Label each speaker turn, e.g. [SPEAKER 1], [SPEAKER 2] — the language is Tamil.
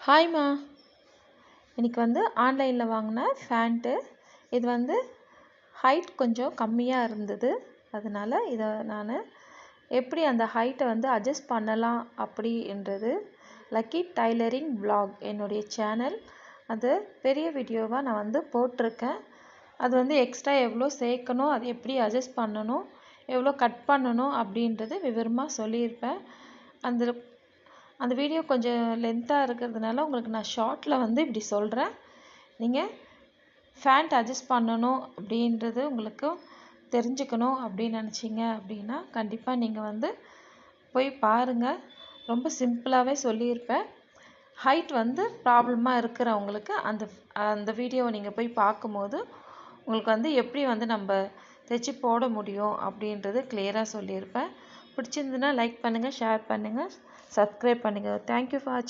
[SPEAKER 1] ஹாய்மா, இன்னைக்கு ஆன்லைனில் வாங்கின ஃபேண்ட்டு. இது ஹைட் கொஞ்சம் கம்மியாக இருந்தது. அதனால் இதை நான் எப்படி அந்த ஹைட்டை அட்ஜஸ்ட் பண்ணலாம் அப்படின்றது லக்கி டைலரிங் vlog என்னுடைய சேனல். அது பெரிய வீடியோவாக நான் போட்டிருக்கேன். அது எக்ஸ்ட்ரா எவ்வளோ சேர்க்கணும், அது எப்படி அட்ஜஸ்ட் பண்ணணும், எவ்வளோ கட் பண்ணணும் அப்படின்றது விவரமாக சொல்லியிருப்பேன். அந்த வீடியோ கொஞ்சம் லென்த்தாக இருக்கிறதுனால உங்களுக்கு நான் ஷார்ட்டில் இப்படி சொல்கிறேன். நீங்கள் ஃபேண்ட் அட்ஜஸ்ட் பண்ணணும் அப்படின்றது உங்களுக்கு தெரிஞ்சுக்கணும் அப்படின்னு நினச்சிங்க அப்படின்னா கண்டிப்பாக நீங்கள் போய் பாருங்கள். ரொம்ப சிம்பிளாகவே சொல்லியிருப்பேன். ஹைட் ப்ராப்ளமாக இருக்கிறவங்களுக்கு அந்த வீடியோவை நீங்கள் போய் பார்க்கும்போது உங்களுக்கு எப்படி நம்ம தைச்சி போட முடியும் அப்படின்றது கிளியராக சொல்லியிருப்பேன். பிடிச்சிருந்துன்னா லைக் பண்ணுங்கள், ஷேர் பண்ணுங்கள், சப்ஸ்கிரைப் பண்ணுங்கள். தேங்க்யூ ஃபார் வாட்சிங்.